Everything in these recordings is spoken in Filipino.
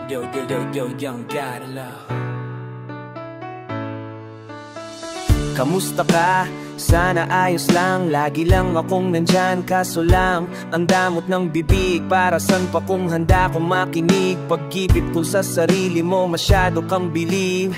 Young God love. Kamusta ka? Sana ayos lang. Lagi lang akong nandyan, kaso lang ang damot ng bibig. Para san pa kung handa kong makinig? Pag-ibig ko sa sarili mo, masyado kang bilib.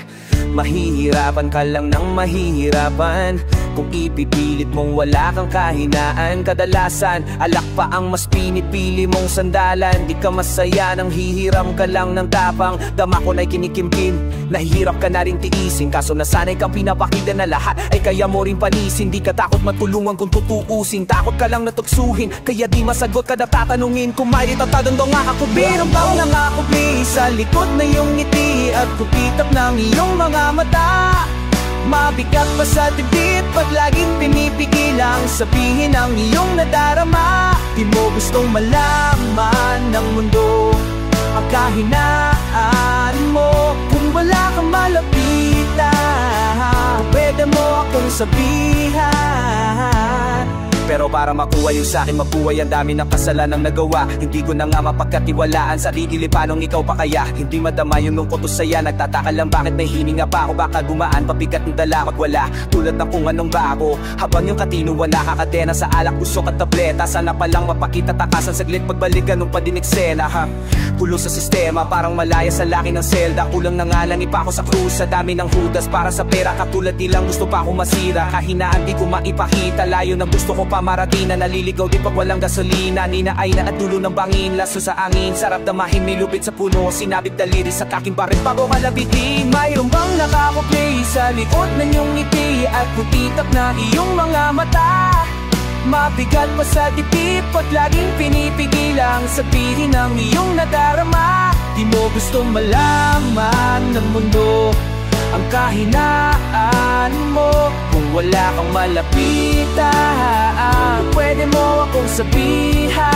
Mahihirapan ka lang ng mahihirapan kung ipipilit mong wala kang kahinaan. Kadalasan, alak pa ang mas pinipili mong sandalan. Di ka masaya nang hihiram ka lang ng tapang. Dama ko na'y kinikimkim, nahihirap ka na rin tiisin. Kaso nasanay kang pinapakita na lahat ay kaya mo rin palisin. Di ka takot matulungan kung tutuusin, takot ka lang natuksuhin, kaya di masagot kada tatanungin. Kung may itatadang daw nga ako, meron bang nangakubli sa likod na iyong ngiti at kutitap ng iyong mga mata? Mabigat pa sa dibdib pag laging pinipigilang sabihin ang iyong nadarama. Di mo gustong malaman ng mundo ang kahinaan mo. Kung wala kang malapitan, pwede mo akong sabihan. Pero para makuha yung sa'kin mabuhay, ang dami ng kasalanang nagawa. Hindi ko na nga mapagkatiwalaan sarili, paanong ikaw pa kaya? Hindi madama yung lungkot o saya, nagtataka lang bakit may hininga pa ako. Baka gumaan, pabigat ng dala pag wala, tulad ng kung anong ba ako. Habang yung katinuan nakakadena sa alak, usok at tableta. Sana palang mapakita takasan saglit, pagbalik ganun pa din eksena ha. Pulo sa sistema, parang malaya sa laki ng selda. Kulang na nga lang ipa ako sa krus, sa dami ng hudas para sa pera. Katulad nilang gusto pa akong masira, kahinaan di ko maipakita. Layo ng gusto ko pa maratina, naliligaw di pag walang gasolina. Nina ay na at dulo ng bangin, laso sa angin. Sarap damahin, may lupit sa puno, sinabit daliri sa aking barit bago malabitin. Mayroon bang nakako-play sa likod ng iyong ngiti at kutitap na iyong mga mata? Mabigat pa sa dibdib pag laging pinipigilang sabihin ang iyong nadarama. Di mo gustong malaman ng mundo ang kahinaan mo. Kung wala kang malapitan, pwede mo akong sabihan.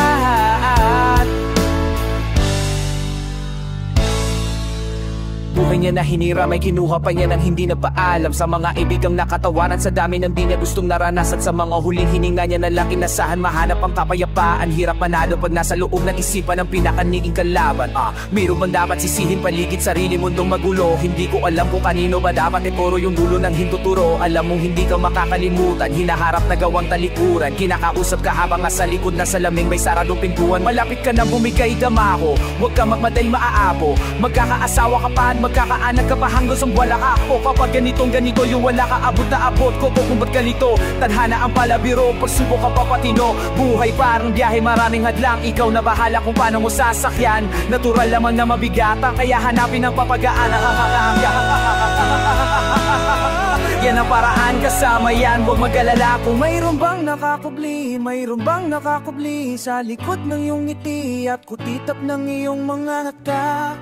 Buhay niya na hiniram ay kinuha pa niya ng hindi nagpaalam. Sa mga ibigang nakatawanan, sa dami ng di niya gustong naranasan. Sa mga huling hininga niya na lang inasahan, mahanap ang kapayapaan. Hirap manalo pag nasa loob ng isipan ng pinakaniging kalaban. Mayroon bang dapat sisihin paligid sarili mundong magulo? Hindi ko alam kung kanino ba dapat ituro yung dulo ng hintuturo. Alam mong hindi ka makakalimutan, hinaharap na gawang talikuran. Kinakausap ka habang nasa likod na salaming may saradong pintuan. Malapit ka na bumigay dama ko, huwag ka magmadali maaabo. Magkakaasawa ka pa, magkakaanak ka pa hanggang sa wala ka ako. Kapag ganito yung wala ka abot na abot ko. Kung ba't ganito, tadhana ang palabiro, pagsubok ka papatino. Buhay parang biyahe, maraming hadlang, ikaw na bahala kung paano mo sasakyan. Natural lamang na mabigatan, kaya hanapin ang papagaan. Yan ang paraan, kasama yan, huwag mag-alala. Kung mayroon bang nakakubli, mayroon bang nakakubli sa likod ng iyong ngiti at kutitap ng iyong mga mata.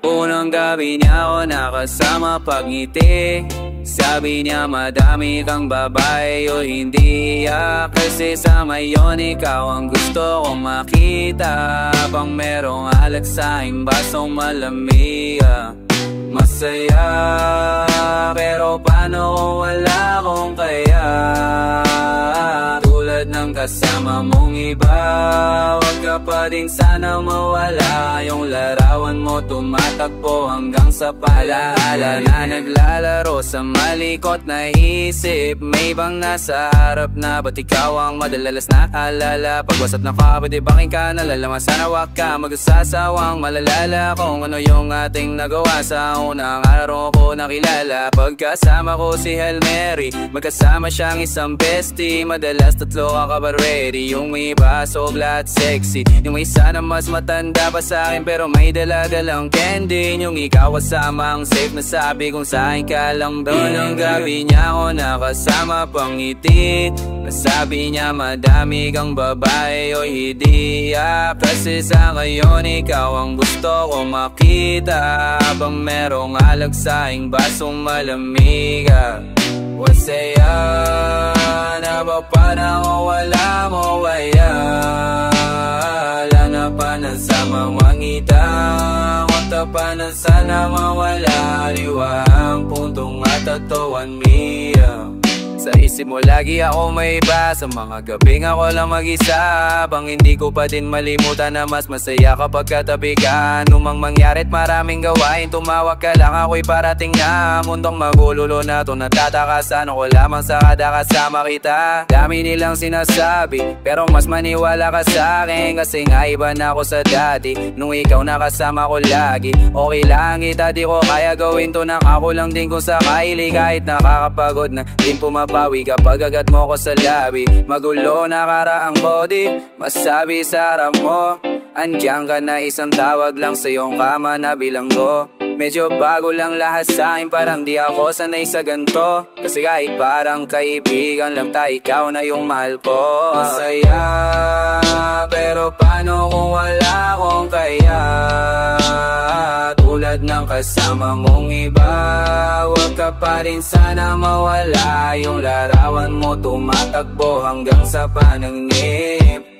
Unang gabi niya ako nakasama pagngiti. Sabi niya madami kang babae o hindi kasi sa ngayon ikaw ang gusto kong makita. Habang merong alak sa aking basong malamig, masaya. Pero paano kung wala kong kaya? Tulad ng kasama mong iba, wag ka pa din sana mawala. Yung larawan mo tumatakbo hanggang sa palaala na naglalaro sa malikot na isip. May bang nasa harap na ba't ikaw ang madalalas na alala? Pag wasap na ka, pwede baking ka nalalaman? Sana wag ka mag-asasawang malalala kung ano yung ating nagawa sa unang araw ko nakilala. Pagkasama ko si Hail Mary, magkasama siyang isang bestie. Madalas tatlo ang kabaredi, yung iba sobla at sexy. Yung isa na mas matanda pa sa akin pero may dala-dalang candy. Yung ikaw kasama ang safe na sabi kung sa'kin ka lang doon. Ang gabi niya ako nakasama pangiti. Nasabi niya madami kang babae o hindi kasi sa ngayon ikaw ang gusto ko makita. Habang merong alak sa aking basong malamig, wasaya na ba pa na wala mo kaya? tapanan sa mga ngita. Ang tapanan sana mawala, liwa ang puntong atatuan miya. Sa isip mo lagi ako may iba, sa mga gabing ako lang mag-isa. Bang hindi ko pa din malimutan na mas masaya kapag katabi ka. Anumang mangyarit maraming gawain, tumawag ka lang ako'y parating na. Mundong magululo na to, natatakasan ako lamang sa kada kasama kita. Dami nilang sinasabi, pero mas maniwala ka sa akin. Kasi nga iba na ako sa dati, nung ikaw nakasama ko lagi. Okay lang kita, di ko kaya gawin to nang ako lang din kung sakali. Kahit nakakapagod na din pumapawi kapag agad mo ko sa labi. Magulo na karaang body, masabi sa harap mo. Andiyan ka na, isang tawag lang sa iyong kama na bilanggo. Medyo bago lang lahat sa akin, parang di ako sanay sa ganto. Kasi kahit parang kaibigan lang tayo, ikaw na yung mahal ko. Masaya, pero paano kung wala akong kaya? Tulad ng kasama mong iba, huwag ka pa rin sana mawala. Yung larawan mo tumatakbo hanggang sa panaginip.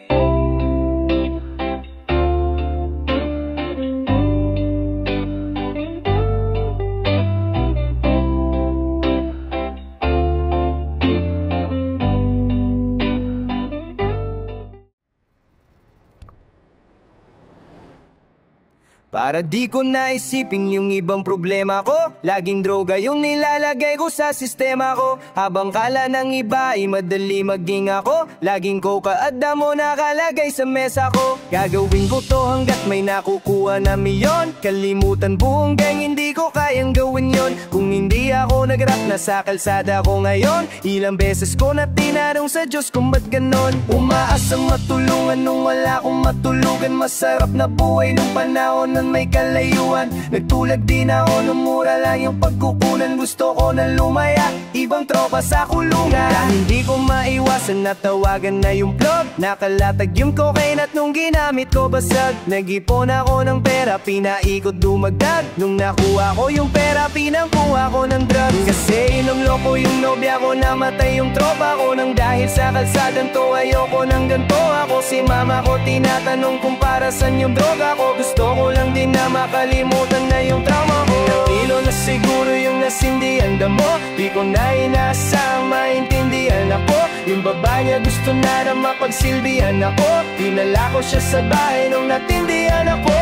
Para di ko naisipin yung ibang problema ko, laging droga yung nilalagay ko sa sistema ko. Habang kala ng iba ay madali maging ako, laging coca at damo nakalagay sa mesa ko. Gagawin ko to hanggat may nakukuha na milyon. Kalimutan buong gang, hindi ko kayang gawin yon. Kung hindi ako nag-rap, nasa kalsada ko ngayon. Ilang beses ko na tinanong sa Diyos kung ba't ganon. Umaasang matulungan nung wala akong matulugan. Masarap na buhay nung panahon na may kalayuan. Nagtulag din ako nung mura lang yung pagkukunan. Gusto ko na lumaya, ibang tropa sa kulungan. Dahil hindi ko maiwasan na tawagan na yung plug. Nakalatag yung cocaine at nung ginamit ko basag. Nag-ipon ako ng pera, pinaikot dumagdag. Nung nakuha ko yung pera, pinangkuha ko ng drugs. Kasi inumloko yung nobya ko, namatay yung tropa ko. Nang dahil sa kalsadang to, ayoko ng ganto ako. Si mama ko tinatanong kung para saan yung droga ko. Gusto ko lang din na makalimutan na yung trauma ko. Natilo na siguro yung nasindihan damo. Di ko na inaasang maintindihan ako. Yung babae niya gusto na mapagsilbihan ako. Dinala ko siya sa bahay nung natindihan ako.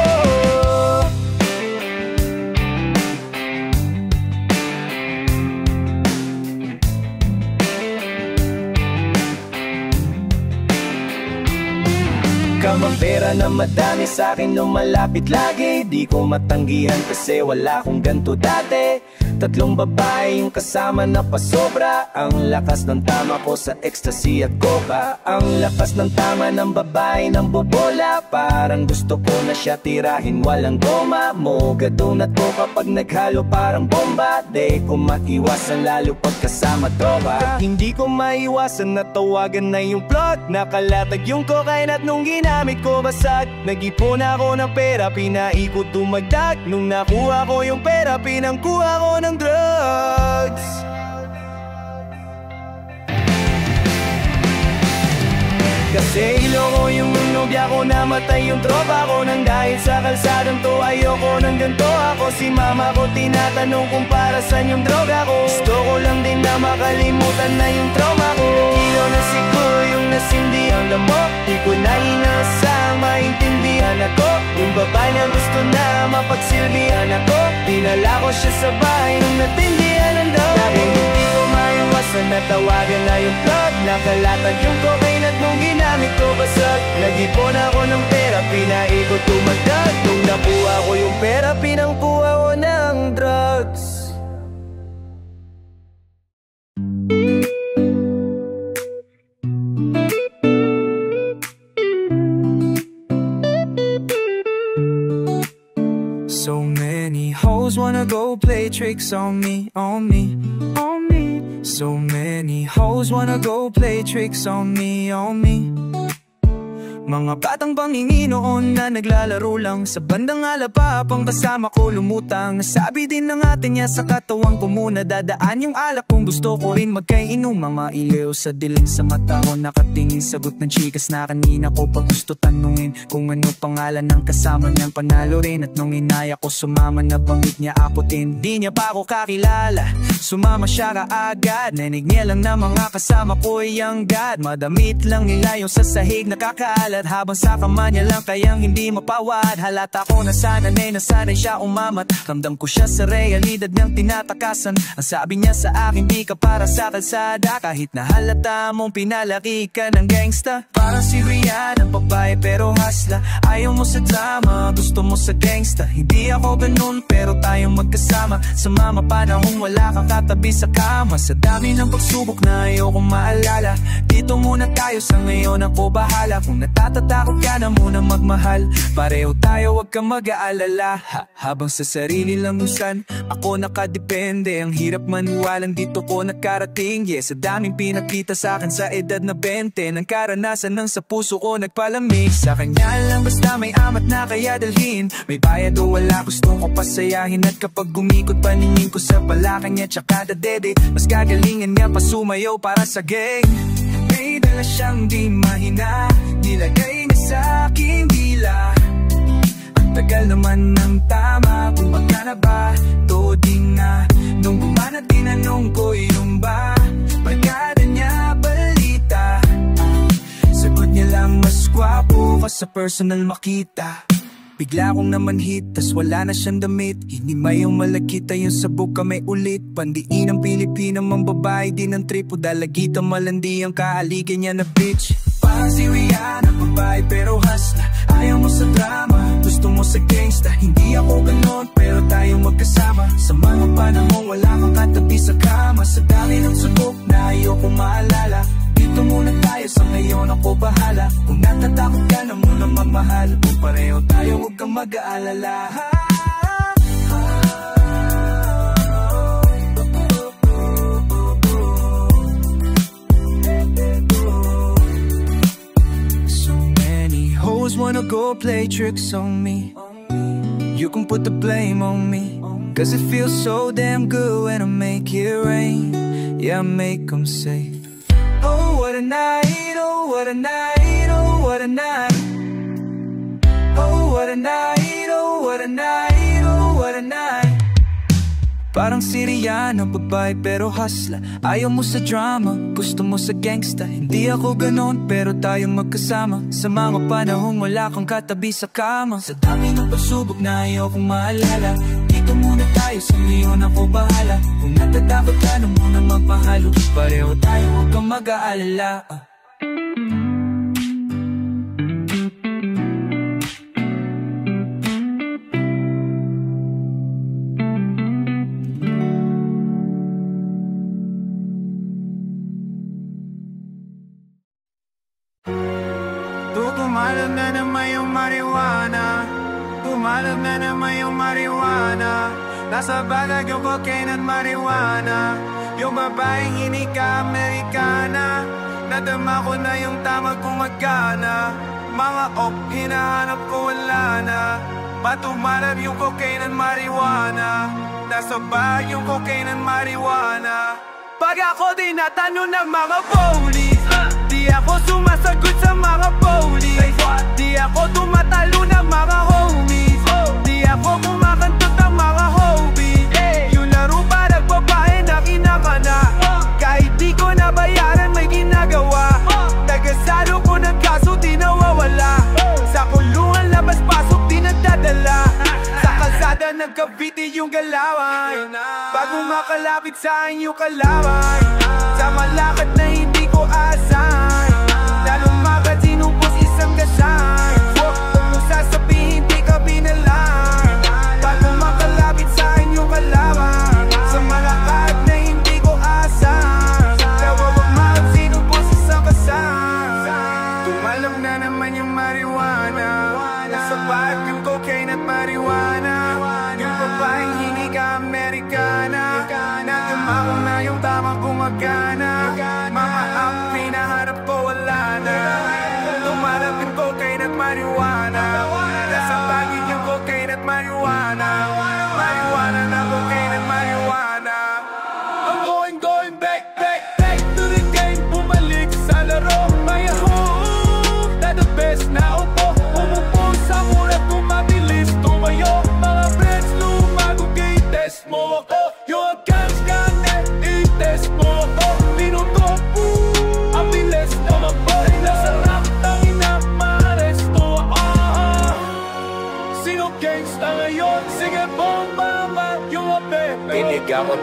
Kamang pera na madami sa'kin lumalapit lagi. Di ko matanggihan kasi wala akong ganto dati. Tatlong babae yung kasama na pasobra. Ang lakas ng tama ko sa ecstasy at coca. Ang lakas ng tama ng babae ng bobola. Parang gusto ko na siya tirahin, walang goma. Moga donut ko kapag naghalo parang bomba. Di ko maiwasan lalo pag kasama tropa. At hindi ko maiwasan na tawagan na yung plot. Nakalatag yung cocaine at nung ginamit ko basag. Nag-ipon ako ng pera, pinaikot dumagdag. Nung nakuha ko yung pera, pinangkuha ko ng drugs. Kasi iloko yung nobya ko, namatay yung tropa ko. Nang dahil sa kalsadang to, ayoko ng ganto ako. Si mama ko tinatanong kung para saan yung droga ko. Gusto ko lang din na makalimutan na yung trauma ko. Kilo na siguro yung nasindihan mo. Di ko na inasang maintindihan ako. Yung babae niya gusto na mapagsilbihan ako. Dinala ko siya sa bahay nung natindihan ang daw. Dahil hindi ko maiwasan na tawagan na yung plug. Nakalatag yung cocaine at nung ginamit ko basag. Nag-ipon ako ng pera, pinaikot tumagdag. Nung nakuha ko yung pera, pinangkuha ko ng drugs. So many hoes wanna go play tricks on me, on me, on me. So many hoes wanna go play tricks on me, on me. Mga batang bangingin noon na naglalaro lang sa bandang alapap, ang kasama ko lumutang. Sabi din ng ate niya sa katawan ko muna dadaan yung alak, kung gusto ko rin magkainom. Mga ilaw sa dilim sa mata ko nakatingin, sagot ng chikas na kanina ko pa gusto tanungin kung ano pangalan ng kasama niyang panalo rin. At nung inaya ko sumama na bangit niya aputin, di niya pa ako kakilala, sumama siya kaagad. Nanig niya lang na mga kasama ko ay ang God. Madamit lang nila yung sa sahig nakakaalat, habang sa kama niya lang kayang hindi mapawad. Halata ko na sana'y nasanay siya umamat, ramdam ko siya sa realidad niyang tinatakasan. Ang sabi niya sa akin, di ka para sa kalsada, kahit na halata mong pinalaki ka ng gangsta. Parang si Rihanna, babae pero hasla, ayaw mo sa drama, gusto mo sa gangsta. Hindi ako ganun pero tayong magkasama, sa mga panahong wala kang katabi sa kama. Sa dami ng pagsubok na ayokong maalala, dito muna tayo sa ngayon, ako bahala. Kung natatakot ka na muna magmahal, pareho tayo, wag kang mag-aalala. Habang sa sarili lang nusan, ako nakadepende. Ang hirap maniwalang dito ko nakarating. Yes, sa daming pinakita sa akin sa edad na 20, ng karanasan ng sa puso ko nagpalamig. Sa kanya lang basta may amat na kaya dalhin, may bayad o wala gusto ko pasayahin. At kapag gumikot paningin ko sa palaka niya tsaka dadede, mas gagalingan niya pa sumayaw para sa gang. May dala siyang di mahina, nilagay niya sa aking dila. Ang tagal naman ng tama, kung magkana ba to di nga. Nung bumana tinanong ko yung ba barkada niya balita, sagot niya lang mas gwapo ka sa personal makita. Bigla kong namanhit, tas wala na siyang damit. Hinimay yung malagkita yung sabog kamay ulit. Pandiin ang Pilipina, mang babae din ang trip. O dalagita malandi ang kaaligan niya na bitch. Parang si Rihanna, babae pero hasla, ayaw mo sa drama, gusto mo sa gangsta. Hindi ako ganon pero tayong magkasama, sa mga panahong wala kang katabi sa kama. Sa dami ng subok na ayokong maalala, dito muna tayo sa ngayon, ako bahala. Kung natatakot ka na muna mamahal, kung pareho tayo huwag kang mag-aalala. So many hoes wanna go play tricks on me. You can put the blame on me, cause it feels so damn good when I make it rain. Yeah, I make them say, oh what a night, oh what a night, oh what a night. Oh what a night, oh what a night, oh what a night. Parang si Rihanna, babae pero hasla, ayaw mo sa drama, gusto mo sa gangsta. Hindi ako ganon pero tayong magkasama, sa mga panahong wala kang katabi sa kama. Sa dami ng pagsubok na ayaw kong maalala, dito muna tayo sa ngayon, ako bahala. Kung natatakot ka na muna magpahalo, pareho tayo huwag kang mag-aalala. Tumalag na naman yung marijuana, tumalag na naman yung marijuana. Nasa balag yung cocaine at marijuana, yung babaeng hindi ka Amerikana. Nadama ko na yung tamag kung magkana, mga op hinahanap ko wala na. Patumalab yung cocaine at marijuana, nasa bag yung cocaine at marijuana. Pag ako tinatanong ng mga police, di ako sumasagot sa mga police. Di ako tumatalo ng mga homies, di ako kumakantot ng mga hobby. Yung laro pa nagbabae na kinakana, kahit di ko nabayaran may ginagawa. Tagasalo ko ng kaso di nawawala, sa kulungan labas-pasok di nagdadala. Sa kalsada nagkabiti yung galawan, bago makalapit sa akin yung kalaway. Sa malakad na hindi ko asan, lalong makatinupos isang gasan. Kung sasabihin di ka binalang, bago makalapit sa akin yung kalawan. Sa malakad na hindi ko asan, lawawag makatinupos isang gasan. Tumalam na naman yung marijuana, nasa bag yung cocaine at marijuana. Yung babaeng hindi ka Amerikana, nadama ko na yung tamang gumagana. Mga ang pinaharap ko wala na, tumalapit ko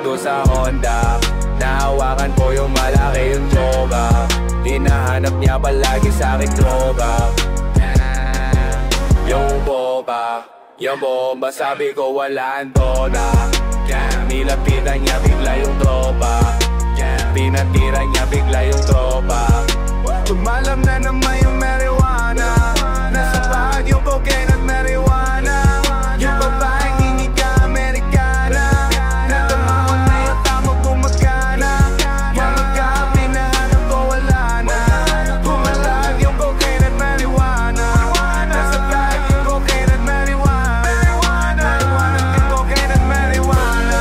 to sa Honda. Nahawakan ko yung malaki yung droga. Hinahanap niya palagi sa akin droga. Yung bomba, sabi ko walaan toda. Nilapitan niya bigla yung tropa. Tinatira niya bigla yung tropa. Tumalam na naman yung marijuana. Nasa pahad yung cocaine at marijuana. Yung babaeng hindi ka Amerikana. Natamahon na yung tamang gumagana. Mga kapi na hanap ko wala na. Tumalag yung cocaine at marijuana. Nasa pahad yung cocaine at marijuana. Marijuana yung cocaine at marijuana.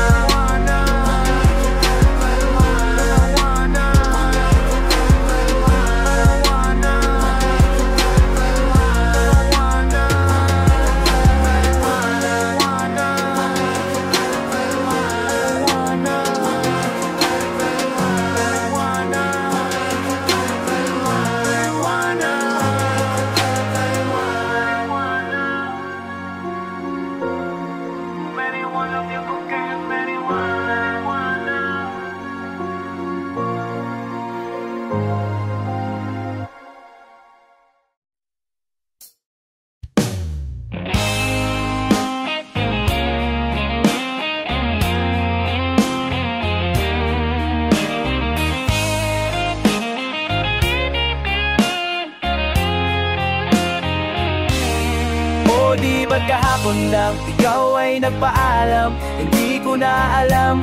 Di ba't kahapon lang ikaw ay nagpaalam? Hindi ko na alam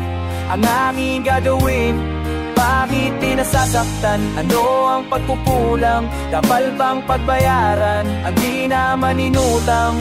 ang aming gagawin. Bakit di nasasaktan? Ano ang pagkukulang? Kapal bang pagbayaran ang di naman inutang?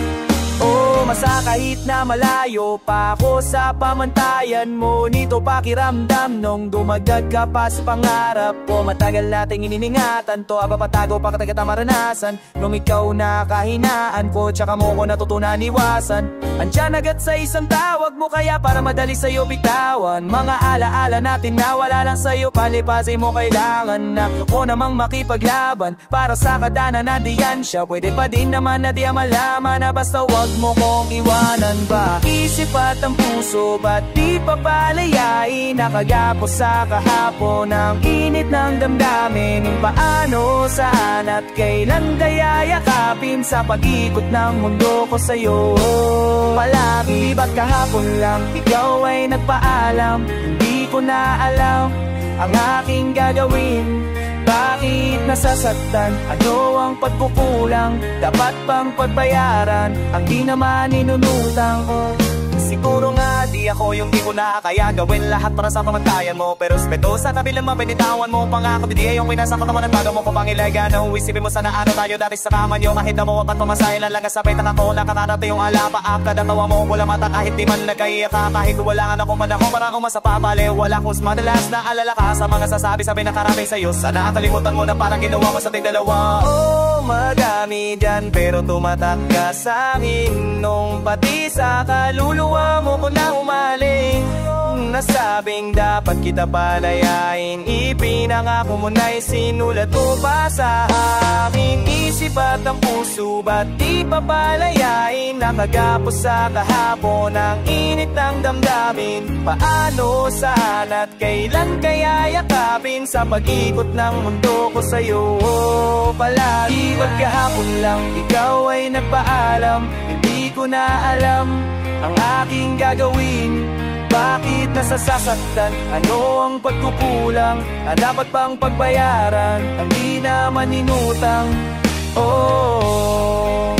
Oh, masa kahit na malayo pa ako sa pamantayan mo, nito pakiramdam nung dumagdag ka pa sa pangarap ko. Matagal nating ininingatan to, aba patago pa katagat ang maranasan. Nung ikaw na kahinaan ko, tsaka mo ko natutunan iwasan. Andyan agad sa isang tawag mo, kaya para madali sa'yo bitawan. Mga alaala natin na wala lang sa'yo, palipasin mo kailangan na ko namang makipaglaban. Para sa kadana na diyan siya, pwede pa din naman na di malaman na basta wag mo kong iwanan ba. Isip at ang puso, ba't di pa palayain? Nakagapos sa kahapon ang init ng damdamin. Paano, saan at kailan kaya yakapin sa pag-ikot ng mundo ko sa'yo? Palagi ba't kahapon lang ikaw ay nagpaalam? Hindi ko na alam ang aking gagawin. Bakit nasasaktan? Ano ang pagkukulang? Dapat bang pagbayaran ang di naman inunutang ko? Siguro nga di ako yung di ko na kaya gawin lahat para sa pamantayan mo. Pero respeto sa kabilang mapinitawan mo. Pangako di ay yung pinasa katawan at bago mo ko pangilaga. No, isipin mo sana ano tayo dati sa kaman nyo. Kahit na mo apat pamasahin lang lang sa petang ako. Nakakarate yung alapa akta na tawa mo. Wala mata kahit di man nagkaiyak ka. Kahit wala nga ako man ako para akong masapapali. Wala akong madalas na alala ka sa mga sasabi na karami sa'yo. Sana kalimutan mo na parang ginawa mo sa ating dalawa. Oh, madami dyan pero tumatak ka sa'kin. Nung pati sa kaluluwa mo ko na umaling. Nasabing dapat kita palayain. Ipinangako mo na'y sinulat mo pa sa aking isip at ang puso. Ba't di pa palayain? Nakagapos sa kahapon ang init ng damdamin. Paano, saan at kailan kaya yakapin sa pag-ikot ng mundo ko sa'yo? Palagi ba't kahapon lang ikaw ay nagpaalam? Hindi ko na alam ang aking gagawin. Bakit nasasaktan? Ano ang pagkukulang? Dapat bang pagbayaran ang di naman inutang? Oh,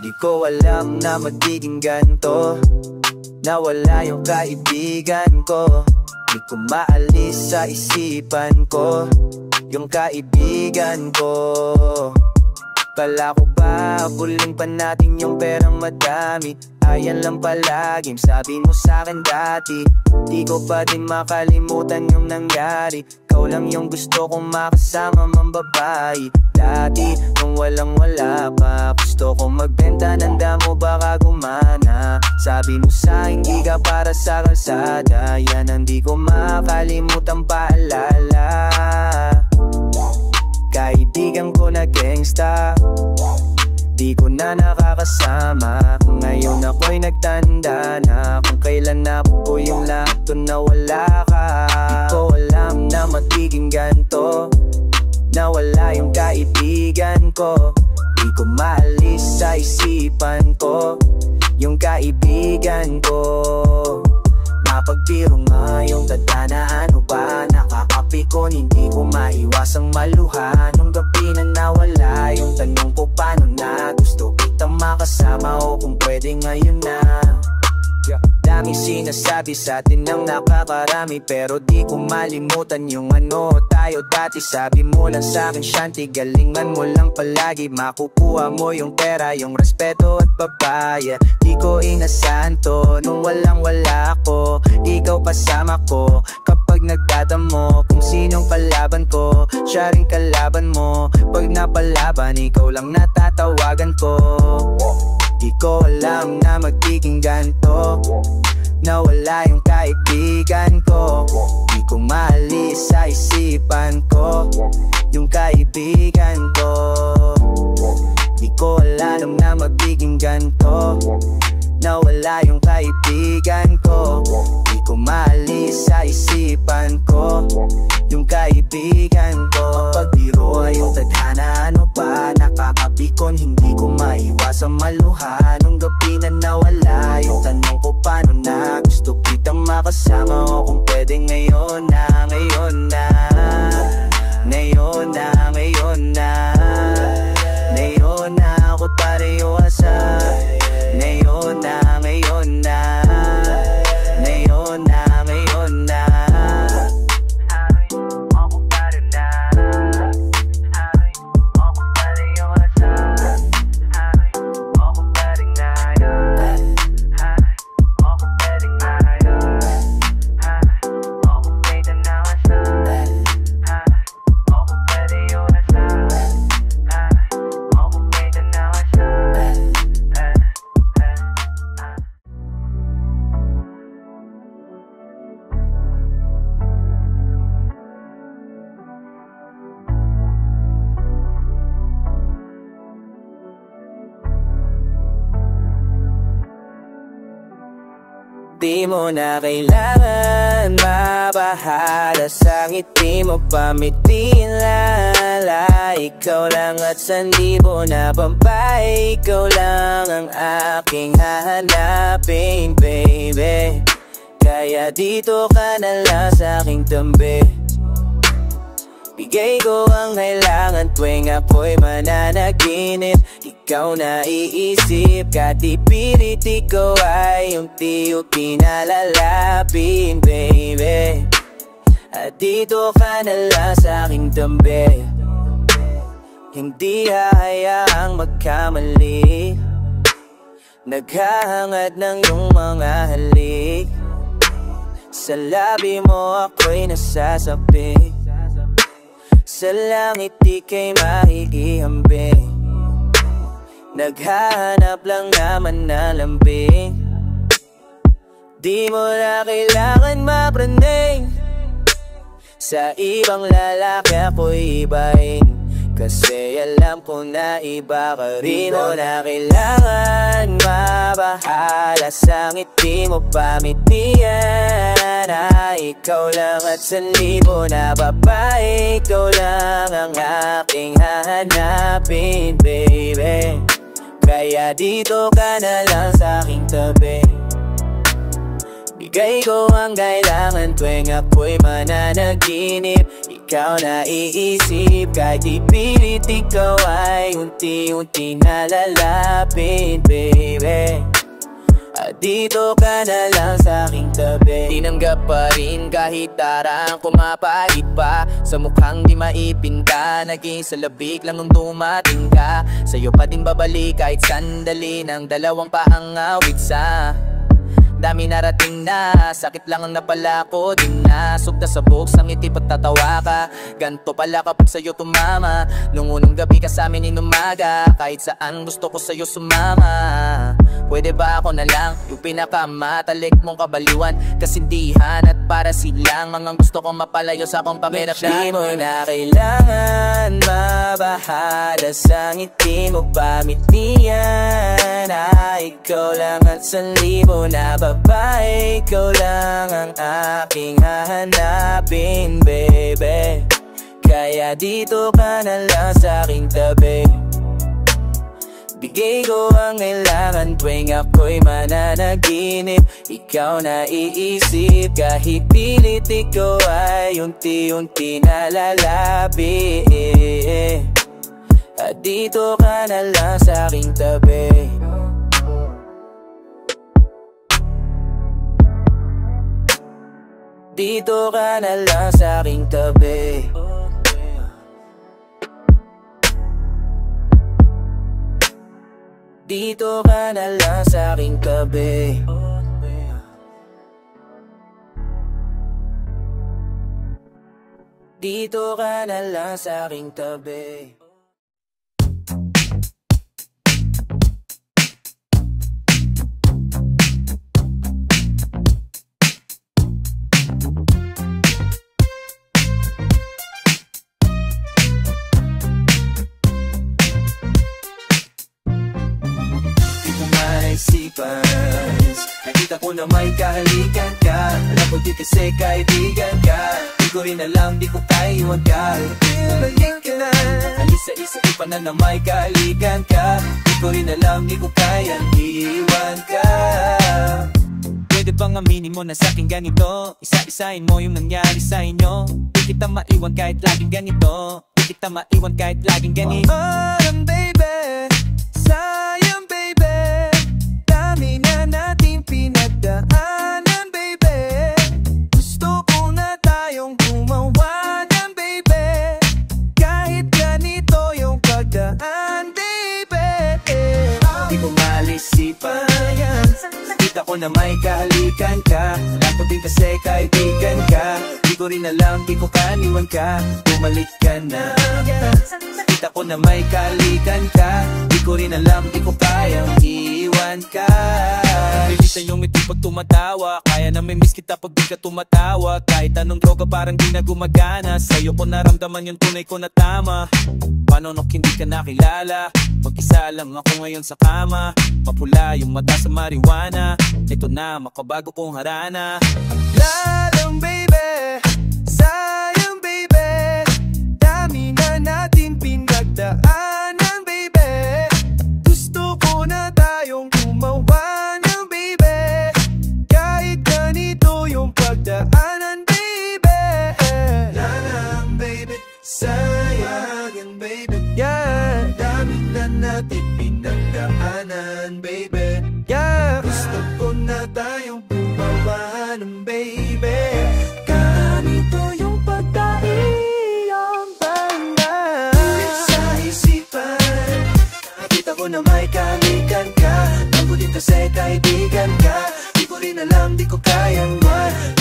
di ko alam na magiging ganto, na wala yung kaibigan ko. Di ko maalis sa isipan ko yung kaibigan ko. Kala ko ba huling pa natin yung perang madami? Ayan lang palaging sabi mo sa'kin dati. Di ko pa din makalimutan yung nangyari. Ikaw lang yung gusto kong makasama mang babae. Dati nung walang wala pa, gusto kong magbenta ng damo baka gumana. Sabi mo sa'kin di ka para sa kalsada. Yan ang di ko makalimutan paalala. Kaibigan ko na gangsta, di ko na nakakasama. Ngayon ako'y nagtanda na kung kailan ako yung lahat na wala ka. Di ko alam na magiging ganto, na wala yung kaibigan ko. Di ko maalis sa isipan ko yung kaibigan ko. Mapagbiro nga yung tadhana, ano ba nakakapikon? Hindi ko maiwasang maluha nung gabi na nawala yung tanong ko paano na. Gusto kitang makasama o kung pwede ngayon na. Daming sinasabi sa atin ng nakakarami, pero di ko malimutan yung ano tayo dati. Sabi mo lang sa'kin, Shanti, galingan mo lang palagi. Makukuha mo yung pera, yung respeto at babaya. Di ko inasahan to nung walang wala ako. Ikaw kasama ko kapag nagdadamo. Kung sinong kalaban ko, siya rin kalaban mo. Pag napalaban, ikaw lang natatawagan ko. Di ko alam na magiging ganto, na wala yung kaibigan ko. Di ko maalis sa isipan ko yung kaibigan ko. Di ko alam na magiging ganto, na wala yung kaibigan ko. Di ko maalis sa isipan ko yung kaibigan ko. Pagbiro ay yung tadhana, ano ba nakakapikon? Hindi ko maiwasang maluha nung gabi na nawala yung tanong ko paano na. Gusto kitang makasama o kung pwede ngayon na. Ngayon na, ngayon na, ngayon na, ngayon na ako pareho asa. Ngayon na, ngayon na, ngayon na, ngayon na. Di mo na kailangan mabahala sa ngiti mo, pamitiin lala. Ikaw lang at sandibo na babae, ikaw lang ang aking hahanapin, baby. Kaya dito ka na lang sa aking tambi. Bigay ko ang kailangan tuwing ako'y mananaginip. Ikaw na iisip, katipilit ikaw ay unti-unti nalalapin, baby. At dito ka na lang sa aking tambi. Hindi hahayaang magkamali, naghahangad ng iyong mga halik. Sa labi mo ako'y nasasapi, sa langit di kay maihihambing. Naghahanap lang naman na lambing. Di mo na kailangan mapraning, sa ibang lalaki ako'y ibahin. Kasi alam ko na iba ka rin. Di mo na kailangan mabahala sa ngiti mo, pamitian. Ikaw lang at sanlibo na babae, ikaw lang ang aking hahanapin, baby. Kaya dito ka na lang sa aking tabi. Bigay ko ang kailangan tuwing ako'y mananaginip. Ikaw na iisip, kahit ipilit ikaw ay unti-unti nalalapit, baby. At dito ka na lang sa aking tabi. Tinanggap pa rin kahit tarang kumapagit pa. Sa mukhang di maipinta, naging salabik lang nung dumating ka. Sa'yo pa din babalik kahit sandali ng dalawang paang awit sa dami narating na, sakit lang ang napala ko din na. Sugda sa buhok, sa ngiti pagtatawa ka. Ganto pala kapag sa'yo tumama. Nung unang gabi ka sa'min inumaga, kahit saan gusto ko sa'yo sumama. Pwede ba ako na lang yung pinakamatalik mong kabaliwan, kasindihan at para silang mga gusto kong mapalayo sa akong pamerap. Di mo na kailangan mabahala sa ngiti mo, pamitiyan. Ikaw lang at sa libo na babae, ikaw lang ang aking hahanapin, baby. Kaya dito ka na lang sa aking tabi. Bigay ko ang kailangan tuwing ako'y mananaginip. Ikaw na iisip kahit pilit, ikaw ay unti-unti nalalabi. At dito ka na lang sa aking tabi. Dito ka na lang sa aking tabi. Dito ka na lang sa aking tabi. Dito ka na lang sa aking tabi. Nakita ko na may kahalikan ka. Alam ko di kasi kaibigan ka. Di ko rin alam, di ko kaya iwan ka. Balik ka na. Alis sa isip ko pa na may kahalikan ka. Di ko rin alam, di ko kaya iwan ka. Pwede bang aminin mo na sa'king ganito? Isa-isahin mo yung nangyari sa inyo. Di kita maiwan kahit laging ganito. Di kita maiwan kahit laging ganito. Baby, sayang baby, dami na natin pinagdaanan baby. Gusto ko na tayong gumawanan baby, kahit ganito yung pagdaan baby. Di ko malisipan yan, kita ko na may kahalikan ka. Alam ko din kasi kaibigan ka. Di ko rin alam, di ko kaniwan ka. Bumalik ka na. Kita ko na may kahalikan ka. Di ko rin alam, di ko kayang iwan ka. Bilisan yung ngiti pag tumatawa. Kaya na may miss kita pag di ka tumatawa. Kahit anong droga parang di na gumagana. Sa'yo ko naramdaman yung tunay ko na tama. Paano nung hindi ka nakilala? Mag-isa lang ako ngayon sa kama. Mapula yung mata sa marijuana. Ito na, makabago kong harana. Lalang baby, sayang baby, dami na natin pinagdaanan baby. Gusto ko na tayong gumawa ng baby, kahit ganito yung pagdaanan baby. Lalang baby, sayang baby, yeah, dami na natin pinagdaanan baby, yeah. Gusto ko na tayong gumawa ng baby, ganito yung pagdaiyang banda. Sa isipan, nakita ko na may kahalikan ka. Ang din kasi kaibigan ka. Di ko rin alam, di ko kayang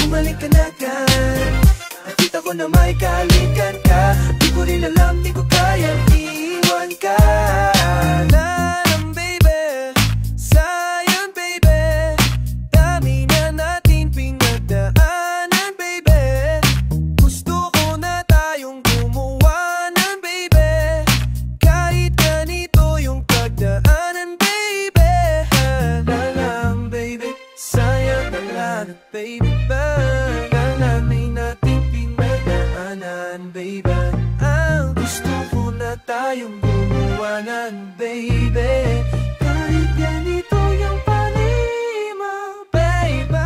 bumalik ka na agad. Nakita ko na may kahalikan ka. Di ko rin alam, di ko kayang iwan ka. Lalang baby, sayang baby, dami na natin pinagdaanan baby. Gusto ko na tayong gumawa ng baby, kahit ganito yung pagdaanan baby. Lalang baby, sayang lalang baby, lalang natin pinagdaanan baby. Ang gusto ko na tayong gumawa ng baby, kahit ganito yung panima baby.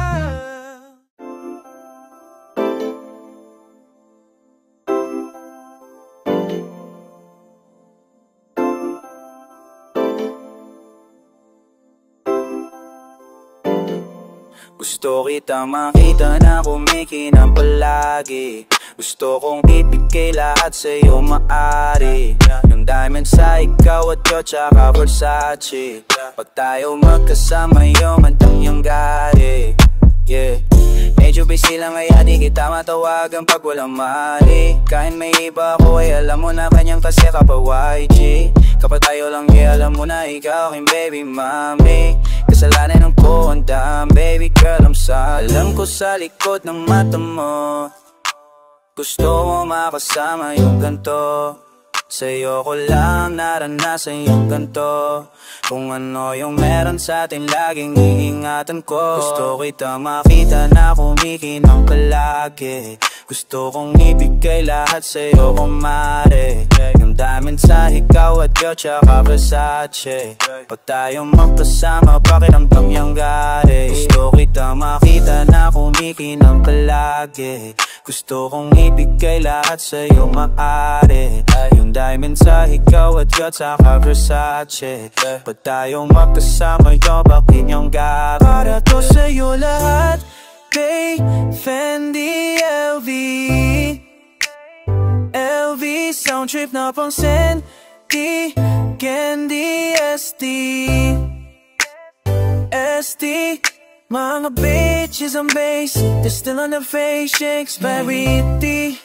Gusto kita makita na kumikinang palagi. Gusto kong ibigay lahat sa'yo maaari. Yung diamond sa ikaw at ko tsaka Versace. Pag tayo magkasama yung mantang yung gari. Yeah. Medyo busy lang kaya di kita matawagan pag walang mali. Kahit may iba ako ay alam mo na kanyang kasi ka pa YG. Kapag tayo lang alam mo na ikaw aking baby mami. Kasalanan ng ko ang dam, baby girl I'm sorry. Alam ko sa likod ng mata mo gusto mo makasama yung ganto. Sa'yo ko lang naranasan yung ganto. Kung ano yung meron sa atin laging iingatan ko. Gusto kita makita na kumikinang palagi. Gusto kong ibigay lahat sa'yo kumare. Yung diamond sa ikaw at ko tsaka Versace. Pag tayo magkasama pakiramdam yung gari. Gusto kita makita na kumikinang palagi. Gusto kong ibigay lahat sa'yo maaari. Yung diamond sa ikaw at ko tsaka Versace. Pag tayo magkasama yung bakin yung gari. Para to sa'yo lahat, Kay Fendi LV. LV sound trip na pang Senti Candy ST. ST mga bitches on base, they're still on the face, shakes variety.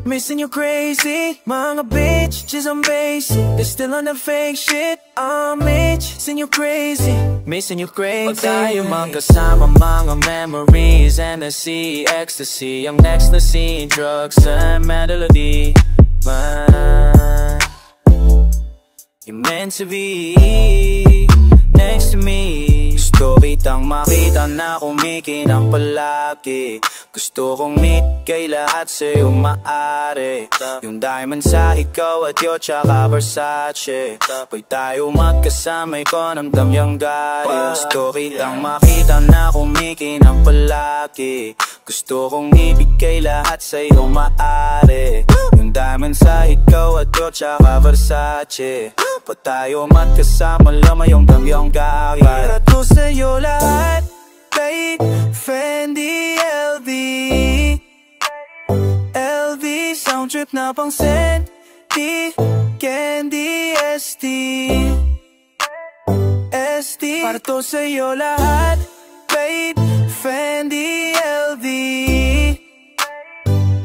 Missing you crazy. Mga bitches on base, they're still on the fake shit. I'm missing you crazy, missing you crazy. Pag tayo magkasama mga memories, NSC, ecstasy, ang ecstasy, drugs and melody. Man, you're meant to be next to me. Gusto kitang makita na kumikinang palagi. Gusto kong ibigay lahat sa'yo maaari. Yung diamond sa ikaw at yo tsaka Versace. Pag tayo magkasama ko namdam yung gari. Gusto kitang makita na kumikinang palagi. Gusto kong ibigay lahat sa'yo maaari. Yung diamond sa ikaw at yo tsaka Versace. Pag tayo magkasama lamang yung damyong gari. Para to sa'yo lahat, Kay Fendi LV. LV sound trip na pang Senti Candy ST. ST para to sa'yo lahat, Kay Fendi LV.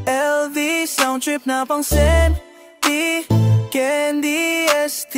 LV sound trip na pang Senti Candy ST.